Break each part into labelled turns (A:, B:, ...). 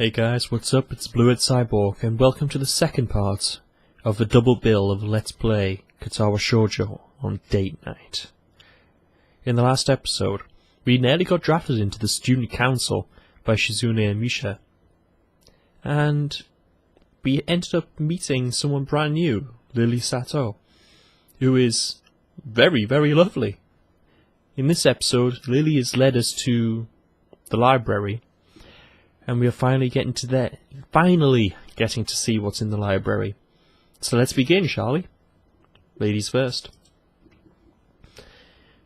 A: Hey guys, what's up? It's Bluehead Cyborg, and welcome to the second part of the double bill of Let's Play Katawa Shoujo on date night. In the last episode, we nearly got drafted into the student council by Shizune and Misha, and we ended up meeting someone brand new, Lily Sato, who is very, very lovely. In this episode, Lily has led us to the library, and we are finally getting to see what's in the library. So let's begin, shall we? Ladies first.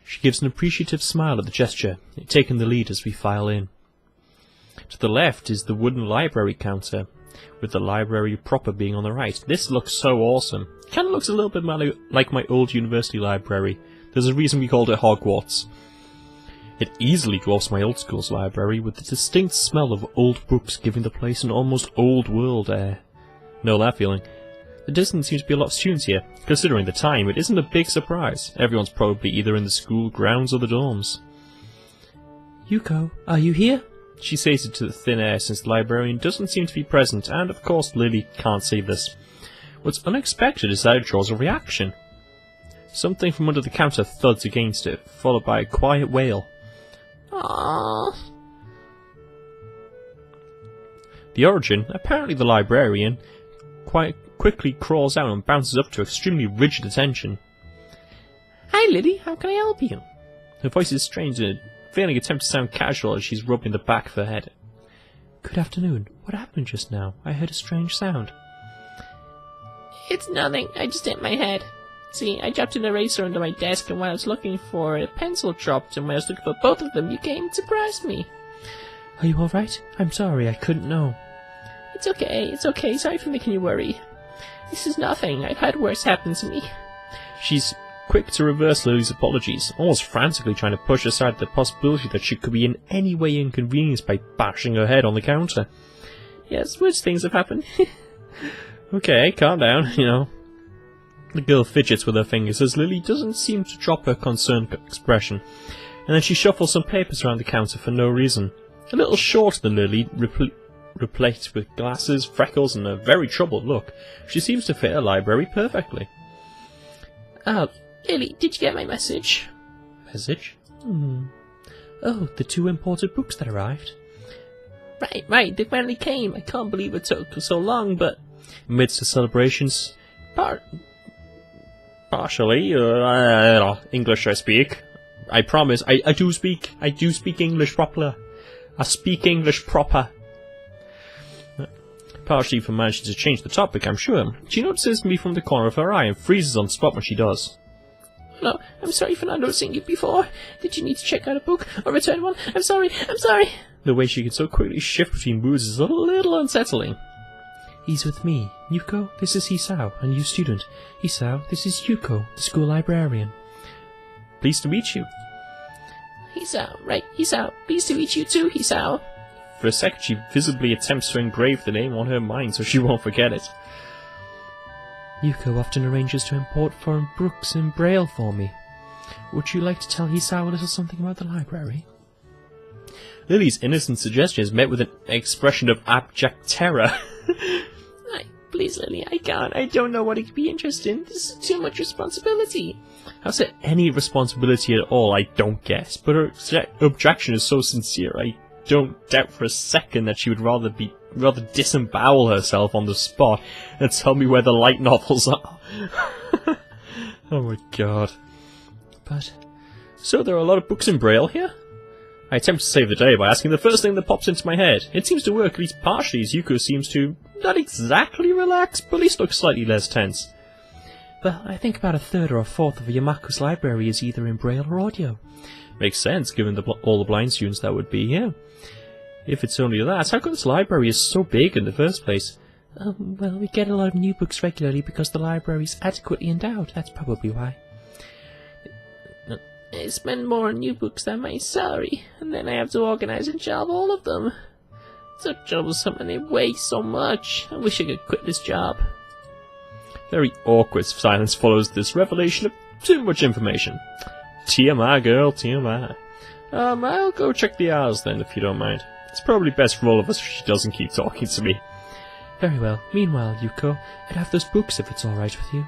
A: She gives an appreciative smile at the gesture, taking the lead as we file in. To the left is the wooden library counter, with the library proper being on the right. This looks so awesome. Kind of looks a little bit like my old university library. There's a reason we called it Hogwarts. It easily dwarfs my old school's library, with the distinct smell of old books giving the place an almost old world air. Know that feeling? There doesn't seem to be a lot of students here. Considering the time, it isn't a big surprise. Everyone's probably either in the school grounds or the dorms. Yuko, are you here? She says it to the thin air since the librarian doesn't seem to be present, and of course Lily can't see this. What's unexpected is that it draws a reaction. Something from under the counter thuds against it, followed by a quiet wail. Aww. The origin, apparently the librarian, quite quickly crawls out and bounces up to extremely rigid attention. Hi Lily, how can I help you? Her voice is strange and failing attempt to sound casual as she's rubbing the back of her head. Good afternoon. What happened just now? I heard a strange sound. It's nothing. I just hit my head. See, I dropped an eraser under my desk, and while I was looking for it, a pencil dropped, and when I was looking for both of them, you came and surprised me. Are you alright? I'm sorry, I couldn't know. It's okay, sorry for making you worry. This is nothing, I've had worse happen to me. She's quick to reverse Lily's apologies, almost frantically trying to push aside the possibility that she could be in any way inconvenienced by bashing her head on the counter. Yes, worse things have happened. Okay, calm down, you know. The girl fidgets with her fingers as Lily doesn't seem to drop her concerned expression, and then she shuffles some papers around the counter for no reason. A little shorter than Lily, replete with glasses, freckles, and a very troubled look, she seems to fit her library perfectly. Oh, Lily, did you get my message? Message? Oh, the 2 imported books that arrived. Right, they finally came. I can't believe it took so long, but... Amidst the celebrations... Partially, English I speak. I promise, I do speak English proper. I speak English proper. Partially for managing to change the topic, I'm sure. She notices me from the corner of her eye and freezes on the spot when she does. No, I'm sorry for not noticing you before. Did you need to check out a book or return one? I'm sorry. The way she can so quickly shift between moods is a little unsettling. He's with me. Yuko, this is Hisao, a new student. Hisao, this is Yuko, the school librarian. Pleased to meet you. Hisao, right, Hisao. Pleased to meet you too, Hisao. For a second she visibly attempts to engrave the name on her mind so she won't forget it. Yuko often arranges to import foreign books in Braille for me. Would you like to tell Hisao a little something about the library? Lily's innocent suggestion is met with an expression of abject terror. Please, Lily, I can't. I don't know what it could be interested in. This is too much responsibility. How's there any responsibility at all? I don't guess. But her objection is so sincere. I don't doubt for a second that she would rather disembowel herself on the spot and tell me where the light novels are. Oh my god. But, so there are a lot of books in Braille here? I attempt to save the day by asking the first thing that pops into my head. It seems to work at least partially, as Yuko seems to not exactly relax, but at least look slightly less tense. Well, I think about 1/3 or 1/4 of Yamaku's library is either in Braille or audio. Makes sense, given all the blind students that would be here. If it's only that, how come this library is so big in the first place? Well, we get a lot of new books regularly because the library is adequately endowed. That's probably why. I spend more on new books than my salary, and then I have to organize and shelve all of them. It's so troublesome and they weigh so much. I wish I could quit this job. Very awkward silence follows this revelation of too much information. TMI, girl, TMI. I'll go check the hours then, if you don't mind. It's probably best for all of us if she doesn't keep talking to me. Very well. Meanwhile, Yuko, I'd have those books if it's alright with you.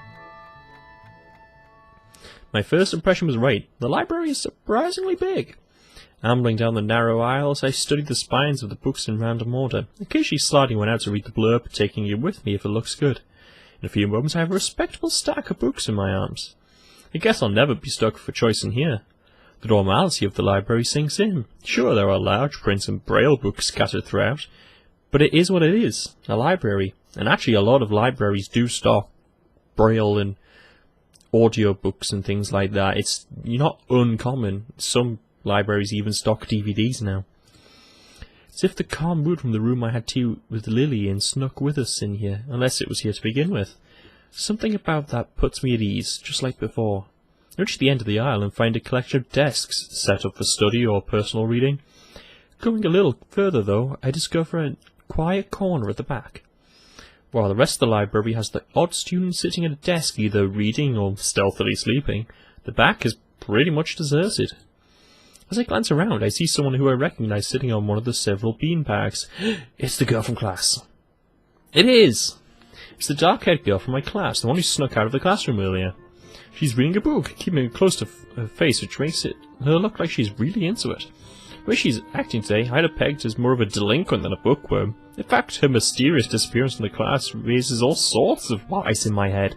A: My first impression was right. The library is surprisingly big. Ambling down the narrow aisles, I studied the spines of the books in random order, occasionally sliding one out to read the blurb, taking it with me if it looks good. In a few moments I have a respectable stack of books in my arms. I guess I'll never be stuck for choice in here. The normality of the library sinks in. Sure, there are large print and braille books scattered throughout, but it is what it is, a library. And actually a lot of libraries do stock braille and audio books and things like that. It's not uncommon. Some libraries even stock DVDs now. It's as if the calm mood from the room I had tea with Lily in snuck with us in here, unless it was here to begin with. Something about that puts me at ease, just like before. I reach the end of the aisle and find a collection of desks set up for study or personal reading. Going a little further though, I discover a quiet corner at the back. While the rest of the library has the odd student sitting at a desk either reading or stealthily sleeping, the back is pretty much deserted. As I glance around, I see someone who I recognize sitting on one of the several beanbags. It's the girl from class. It is! It's the dark-haired girl from my class, the one who snuck out of the classroom earlier. She's reading a book, keeping it close to her face, which makes her look like she's really into it. The way she's acting today, I'd have pegged as more of a delinquent than a bookworm. In fact, her mysterious disappearance from the class raises all sorts of whys in my head.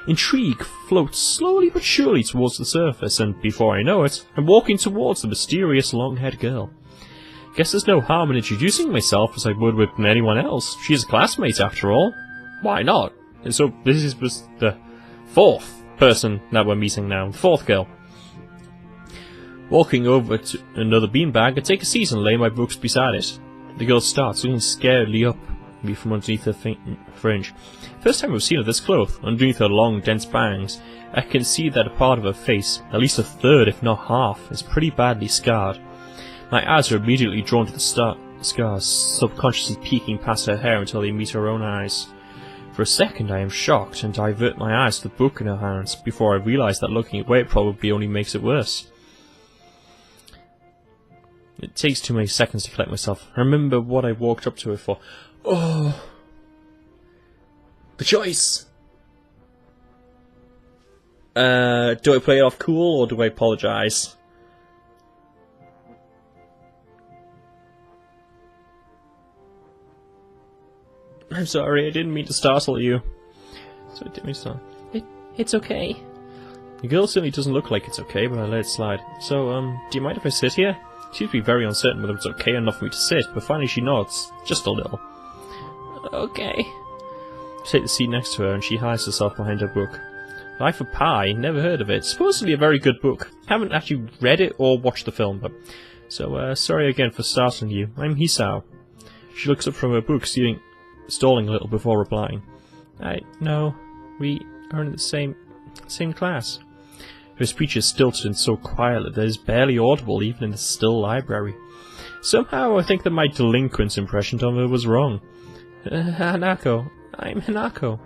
A: Intrigue floats slowly but surely towards the surface, and before I know it, I'm walking towards the mysterious long-haired girl. Guess there's no harm in introducing myself as I would with anyone else. She's a classmate after all. Why not? And so this is the fourth person that we're meeting now, the fourth girl. Walking over to another beanbag, I take a seat and lay my books beside it. The girl starts looking scaredly up at me from underneath her fringe. First time I've seen her this close, underneath her long, dense bangs, I can see that a part of her face, at least a third if not half, is pretty badly scarred. My eyes are immediately drawn to the scars, subconsciously peeking past her hair until they meet her own eyes. For a second I am shocked and divert my eyes to the book in her hands, before I realise that looking away probably only makes it worse. It takes too many seconds to collect myself. I remember what I walked up to her for. Oh! The choice! Do I play it off cool, or do I apologise? I'm sorry, I didn't mean to startle you. So I didn't mean to startle. It's okay. The girl certainly doesn't look like it's okay, but I let it slide. So, do you mind if I sit here? She seems to be very uncertain whether it's okay or not for me to sit, but finally she nods, just a little. Okay. I take the seat next to her and she hides herself behind her book. Life of Pi, never heard of it. Supposedly a very good book. Haven't actually read it or watched the film, but... So, sorry again for startling you. I'm Hisao. She looks up from her book, stalling a little before replying. No, we are in the same class. Her speech is stilted and so quiet that it is barely audible even in the still library. Somehow I think that my delinquent's impression of her was wrong. Hanako. I'm Hanako.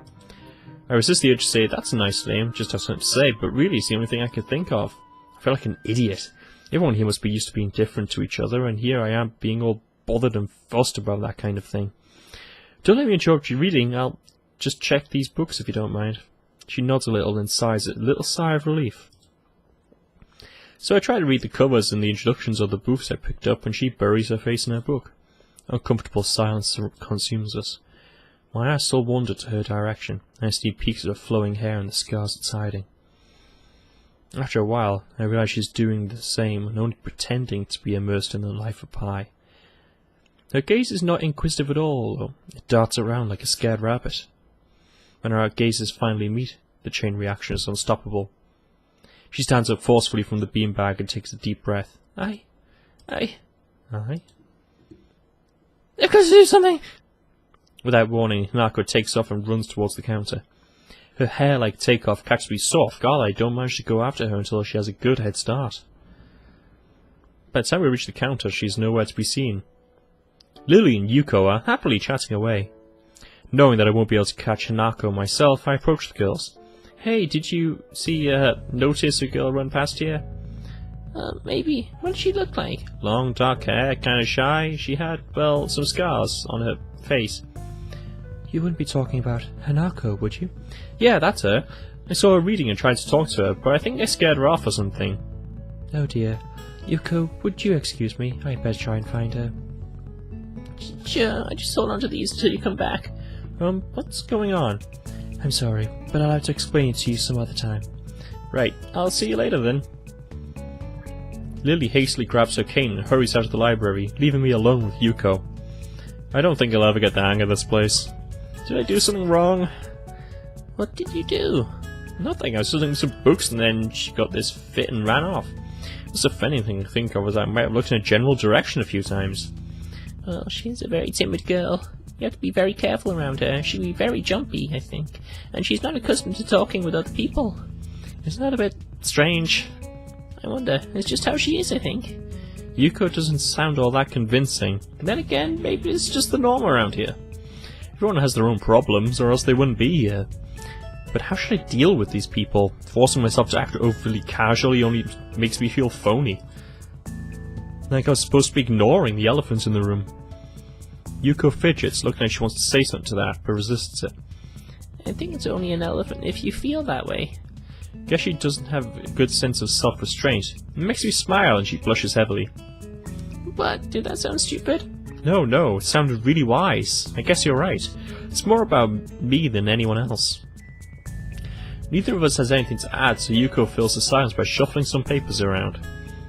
A: I resist the urge to say, that's a nice name, just have something to say, but really it's the only thing I could think of. I feel like an idiot. Everyone here must be used to being different to each other, and here I am being all bothered and fussed about that kind of thing. Don't let me interrupt you reading, I'll just check these books if you don't mind. She nods a little and sighs a little sigh of relief. So I try to read the covers and the introductions of the books I picked up, and she buries her face in her book. Uncomfortable silence consumes us. My eyes still wander to her direction, and I see peaks of her flowing hair and the scars it's hiding. After a while, I realize she's doing the same, and only pretending to be immersed in the life of Pi. Her gaze is not inquisitive at all, though. It darts around like a scared rabbit. When our gazes finally meet, the chain reaction is unstoppable. She stands up forcefully from the beanbag and takes a deep breath. Aye? I've got to do something! Without warning, Hanako takes off and runs towards the counter. Her hair, like takeoff, catches me so off guard I don't manage to go after her until she has a good head start. By the time we reach the counter, she's nowhere to be seen. Lily and Yuko are happily chatting away. Knowing that I won't be able to catch Hanako myself, I approach the girls. Hey, did you notice a girl run past here? Maybe. What did she look like? Long, dark hair, kind of shy. She had, well, some scars on her face. You wouldn't be talking about Hanako, would you? Yeah, that's her. I saw her reading and tried to talk to her, but I think I scared her off or something. Oh dear. Yuko, would you excuse me? I'd better try and find her. Sure, I just hold on to these until you come back. What's going on? I'm sorry, but I'll have to explain it to you some other time. Right, I'll see you later then. Lily hastily grabs her cane and hurries out of the library, leaving me alone with Yuko. I don't think I'll ever get the hang of this place. Did I do something wrong? What did you do? Nothing, I was studying some books and then she got this fit and ran off. Most offending thing to think of was I might have looked in a general direction a few times. Well, she's a very timid girl. You have to be very careful around her. She'll be very jumpy, I think. And she's not accustomed to talking with other people. Isn't that a bit strange? I wonder. It's just how she is, I think. Yuko doesn't sound all that convincing. And then again, maybe it's just the norm around here. Everyone has their own problems, or else they wouldn't be here. But how should I deal with these people? Forcing myself to act overly casually only makes me feel phony. Like I was supposed to be ignoring the elephant in the room. Yuko fidgets, looking like she wants to say something to that, but resists it. I think it's only an elephant if you feel that way. Guess she doesn't have a good sense of self-restraint. It makes me smile and she blushes heavily. What? Did that sound stupid? No, it sounded really wise. I guess you're right. It's more about me than anyone else. Neither of us has anything to add, so Yuko fills the silence by shuffling some papers around.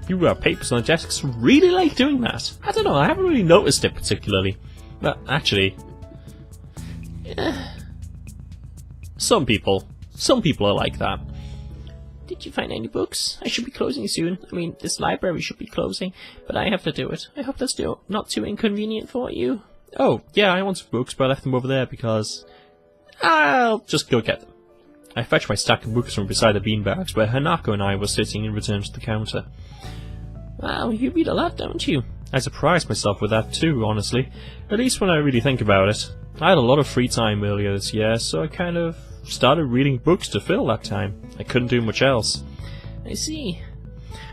A: You have papers on the desks really like doing that. I don't know, I haven't really noticed it particularly. But actually... Some people are like that. Did you find any books? I should be closing soon. I mean, this library should be closing, but I have to do it. I hope that's not too inconvenient for you. Oh, yeah, I want some books, but I left them over there because... I'll just go get them. I fetched my stack of books from beside the beanbags where Hanako and I were sitting and returned to the counter. Wow, you read a lot, don't you? I surprised myself with that too, honestly. At least when I really think about it. I had a lot of free time earlier this year, so I kind of started reading books to fill that time. I couldn't do much else. I see.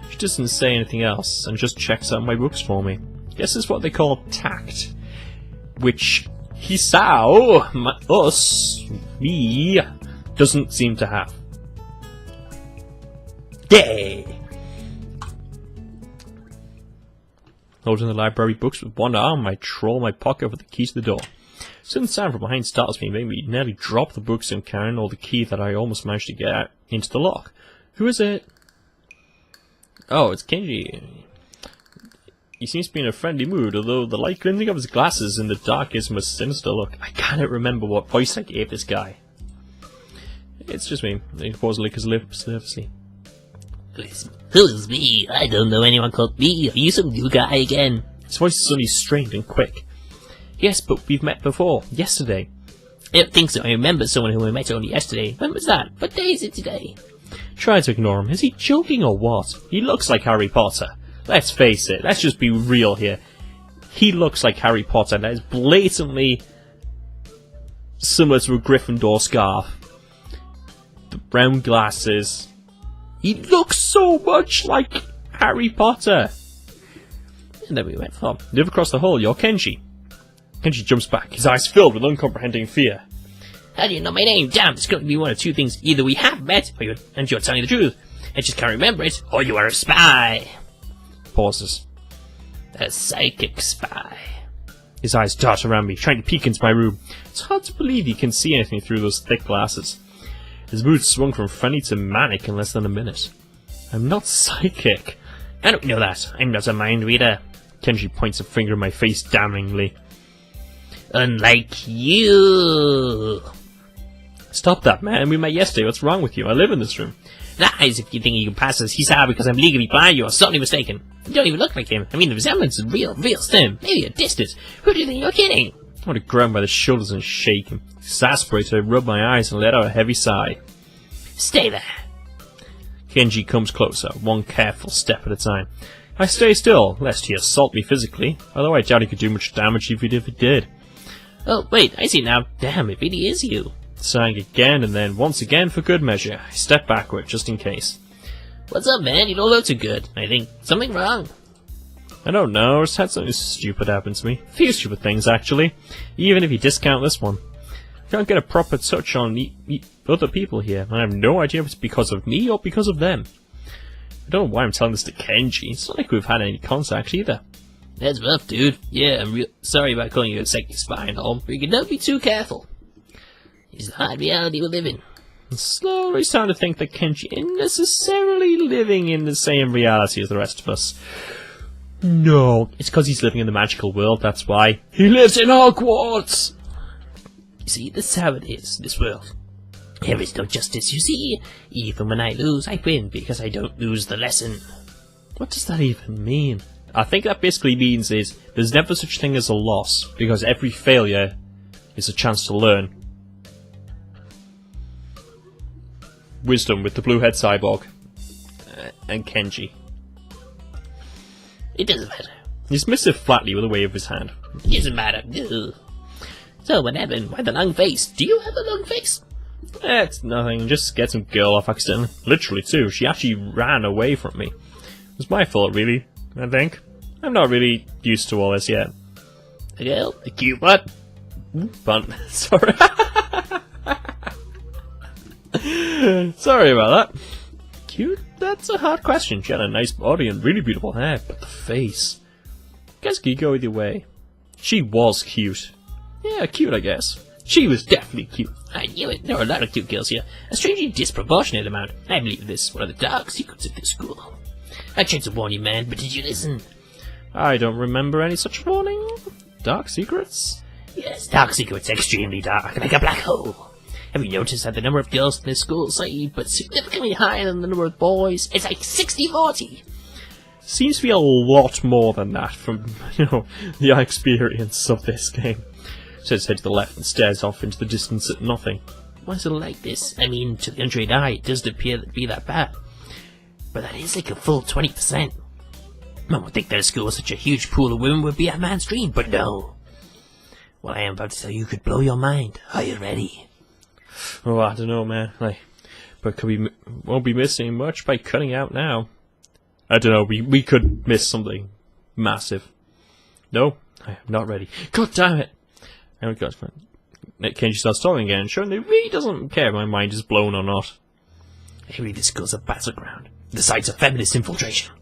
A: She doesn't say anything else, and just checks out my books for me. Guess it's what they call tact. Which, me, doesn't seem to have. Yay! Holding the library books with one arm, I trawl my pocket for the key to the door. Sudden sound from behind startles me, making me nearly drop the books I'm carrying or the key that I almost managed to get out into the lock. Who is it? Oh, it's Kenji. He seems to be in a friendly mood, although the light glinting of his glasses in the dark gives him a sinister look. I cannot remember what voice I gave this guy. It's just me. He paused to lick his lips nervously.
B: Who is me? I don't know anyone called me. Are you some new guy again?
A: His voice is suddenly strained and quick. Yes, but we've met before. Yesterday.
B: I don't think so. I remember someone who I met only yesterday. When was that? What day is it today?
A: Try to ignore him. Is he joking or what? He looks like Harry Potter. Let's face it. Let's just be real here. He looks like Harry Potter. That is blatantly similar to a Gryffindor scarf. The brown glasses. He looks so much like Harry Potter.
B: And then we went from.
A: Live across the hall, you're Kenji. Kenji jumps back, his eyes filled with uncomprehending fear.
B: How do you know my name? Damn, it's going to be one of two things. Either we have met, and you're telling the truth, and just can't remember it, or you are a spy.
A: Pauses.
B: A psychic spy.
A: His eyes dart around me, trying to peek into my room. It's hard to believe he can see anything through those thick glasses. His mood swung from funny to manic in less than a minute. I'm not psychic.
B: I don't know that. I'm not a mind reader.
A: Kenji points a finger in my face damningly.
B: Unlike you.
A: Stop that, man. We met yesterday. What's wrong with you? I live in this room.
B: Lies if you think you can pass as Hisao because I'm legally blind. You are certainly mistaken. You don't even look like him. I mean, the resemblance is real slim. Maybe a distance. Who do you think you're kidding?
A: I want to grab him by the shoulders and shake him. Exasperated, I rub my eyes and let out a heavy sigh.
B: Stay there.
A: Kenji comes closer, one careful step at a time. I stay still, lest he assault me physically, although I doubt he could do much damage even if he did.
B: Oh, wait, I see now. Damn, it really is you.
A: Sighing again and then once again for good measure, I step backward just in case.
B: What's up, man? You don't look too good. I think something wrong.
A: I don't know, I just had something stupid happen to me. A few stupid things, actually. Even if you discount this one. I can't get a proper touch on other people here, and I have no idea if it's because of me or because of them. I don't know why I'm telling this to Kenji. It's not like we've had any contact either.
B: That's rough, dude. Yeah, I'm sorry about calling you a sexy spy and all, but you can don't be too careful. It's the hard reality we live in.
A: I'm slowly starting to think that Kenji isn't necessarily living in the same reality as the rest of us. No, it's because he's living in the magical world, that's why. He lives in Hogwarts!
B: You see, this is how it is, this world. There is no justice, you see. Even when I lose, I win, because I don't lose the lesson.
A: What does that even mean? I think that basically means is, there's never such thing as a loss, because every failure is a chance to learn. Wisdom with the blue head cyborg. And Kenji.
B: It doesn't matter.
A: He dismisses it flatly with a wave of his hand.
B: It doesn't matter. Ugh. So, what happened? Why the long face? Do you have a long face?
A: It's nothing, just get some girl off accident. Literally too, she actually ran away from me. It was my fault really, I think. I'm not really used to all this yet.
B: A girl?
A: A cute butt? Bunt. Sorry. Sorry about that. Cute? That's a hard question. She had a nice body and really beautiful hair, but the face... Guess could go either way. She was cute. Yeah, cute I guess. She was definitely cute.
B: I knew it. There are a lot of cute girls here. A strangely disproportionate amount. I believe this is one of the dark secrets of this school. I tried to warn you, man, but did you listen?
A: I don't remember any such warning. Dark secrets?
B: Yes, dark secrets, extremely dark, like a black hole. Have you noticed that the number of girls in this school is slightly but significantly higher than the number of boys? It's like 60-40.
A: Seems to be a lot more than that from, the experience of this game. Says head to the left and stares off into the distance at nothing.
B: Why is it like this? I mean, to the untrained eye, it doesn't appear to be that bad. But that is like a full 20%. One would think that a school with such a huge pool of women would be a man's dream, but no. What I am about to tell you could blow your mind. Are you ready?
A: Oh, I don't know, man. But won't be missing much by cutting out now. I don't know. We could miss something massive. No, I am not ready. God damn it! Oh God, Kenji starts talking again, showing that he really doesn't care if my mind is blown or not.
B: I believe this school's a battleground, the site of feminist infiltration.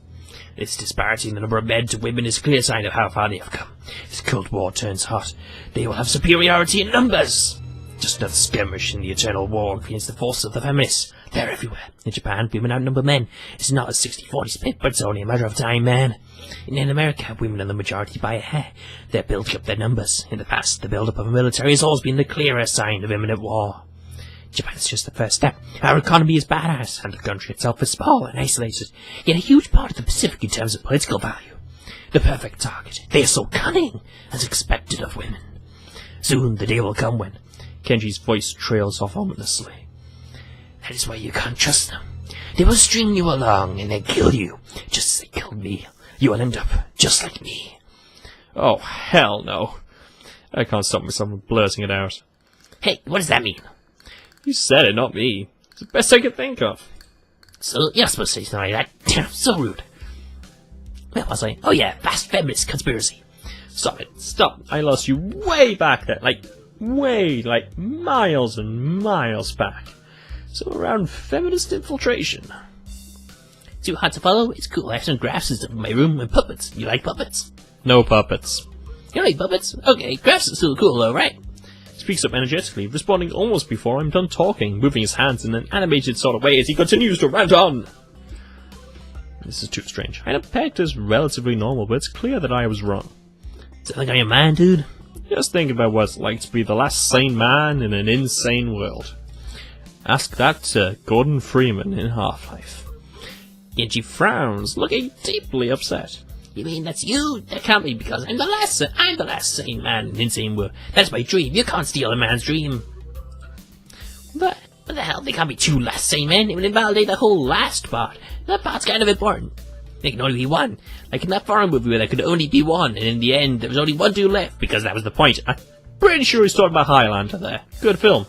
B: This disparity in the number of men to women is a clear sign of how far they have come. If the Cold War turns hot, they will have superiority in numbers. Just another skirmish in the eternal war against the forces of the feminists. They're everywhere. In Japan, women outnumber men. It's not a 60-40 split, but it's only a matter of time, man. In America, women are the majority by a hair. They're building up their numbers. In the past, the build-up of a military has always been the clearest sign of imminent war. Japan's just the first step. Our economy is badass, and the country itself is small and isolated, yet a huge part of the Pacific in terms of political value. The perfect target. They are so cunning, as expected of women. Soon the day will come when...
A: Kenji's voice trails off ominously.
B: That is why you can't trust them. They will string you along and then kill you, just as they killed me. You will end up just like me.
A: Oh, hell no. I can't stop myself from blurting it out.
B: Hey, what does that mean?
A: You said it, not me. It's the best I could think of.
B: So, you're supposed to say something like that? So rude. Where was I? Oh yeah, vast feminist conspiracy.
A: Stop it. Stop. I lost you way back there. Like miles and miles back. So around feminist infiltration.
B: Too hard to follow? It's cool. I have some graphs and stuff in my room and puppets. You like puppets?
A: No puppets.
B: You like puppets? Okay, graphs are still cool though, right?
A: Speaks up energetically, responding almost before I'm done talking, moving his hands in an animated sort of way as he continues to rant on. This is too strange. I had pegged as relatively normal, but it's clear that I was wrong.
B: Something on your mind, dude?
A: Just think about what it's like to be the last sane man in an insane world. Ask that to Gordon Freeman in Half-Life. Genji frowns, looking deeply upset.
B: You mean that's you? That can't be because I'm the last sane man in an insane world. That's my dream. You can't steal a man's dream. What the hell? They can't be two last sane men. It would invalidate the whole last part. That part's kind of important. There can only be one. Like in that foreign movie where there could only be one, and in the end there was only one dude left, because that was the point.
A: I'm pretty sure he's talking about Highlander there. Good film.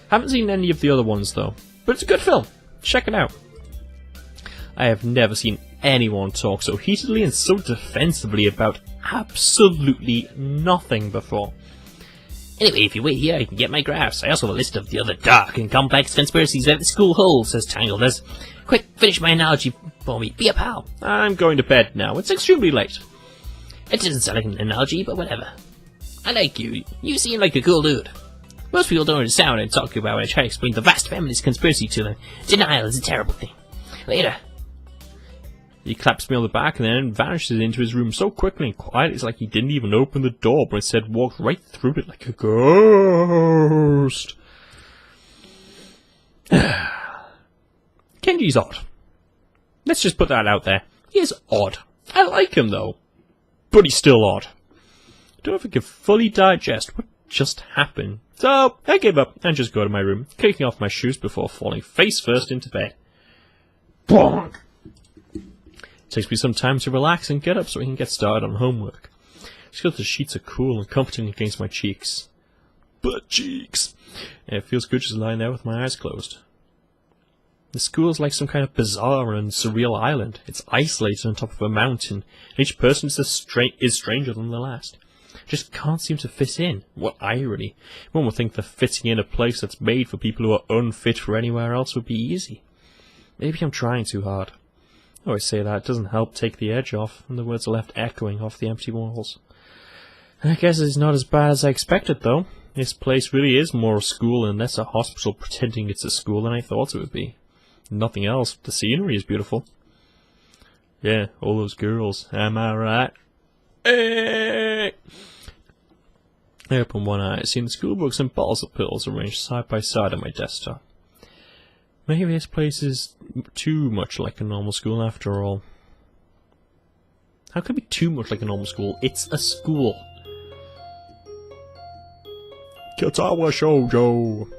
A: Haven't seen any of the other ones though, but it's a good film. Check it out. I have never seen anyone talk so heatedly and so defensively about absolutely nothing before.
B: Anyway, if you wait here, I can get my graphs. I also have a list of the other dark and complex conspiracies that the school holds, as Tangled does. Quick, finish my analogy for me. Be a pal.
A: I'm going to bed now. It's extremely late.
B: It doesn't sound like an analogy, but whatever. I like you. You seem like a cool dude. Most people don't understand what I'm talking about when I try to explain the vast feminist conspiracy to them. Denial is a terrible thing. Later.
A: He claps me on the back and then vanishes into his room so quickly and quiet it's like he didn't even open the door, but instead walked right through it like a ghost. Kenji's odd. Let's just put that out there. He is odd. I like him though. But he's still odd. I don't know if I can fully digest what just happened. So, I give up and just go to my room, kicking off my shoes before falling face first into bed. Bonk! Takes me some time to relax and get up so I can get started on homework. Just because the sheets are cool and comforting against my cheeks. Butt cheeks! And it feels good just lying there with my eyes closed. The school is like some kind of bizarre and surreal island. It's isolated on top of a mountain, and each person is stranger than the last. Just can't seem to fit in. What irony. One would think that fitting in a place that's made for people who are unfit for anywhere else would be easy. Maybe I'm trying too hard. I always say that, it doesn't help take the edge off, and the words are left echoing off the empty walls. I guess it's not as bad as I expected, though. This place really is more a school and less a hospital pretending it's a school than I thought it would be. Nothing else. The scenery is beautiful. Yeah, all those girls. Am I right? Hey! I open one eye, seeing the school books and bottles of pills arranged side by side on my desktop. Maybe this place is too much like a normal school after all. How could it be too much like a normal school? It's a school. Katawa Shoujo.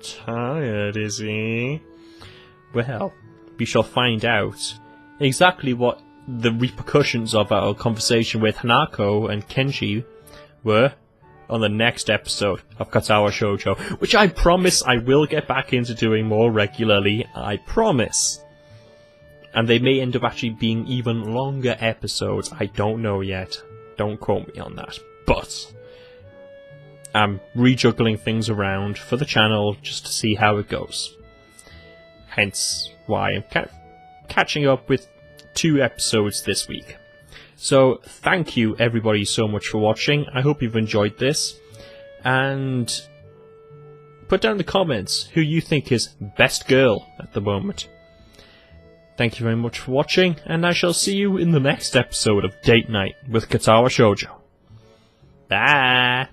A: Tired, is he? Well, we shall find out exactly what the repercussions of our conversation with Hanako and Kenji were on the next episode of Katawa Shoujo, which I promise I will get back into doing more regularly, I promise. And they may end up actually being even longer episodes, I don't know yet. Don't quote me on that. But I'm rejuggling things around for the channel just to see how it goes. Hence why I'm catching up with 2 episodes this week. So thank you everybody so much for watching. I hope you've enjoyed this. And put down in the comments who you think is best girl at the moment. Thank you very much for watching, and I shall see you in the next episode of Date Night with Katawa Shoujo. Bye!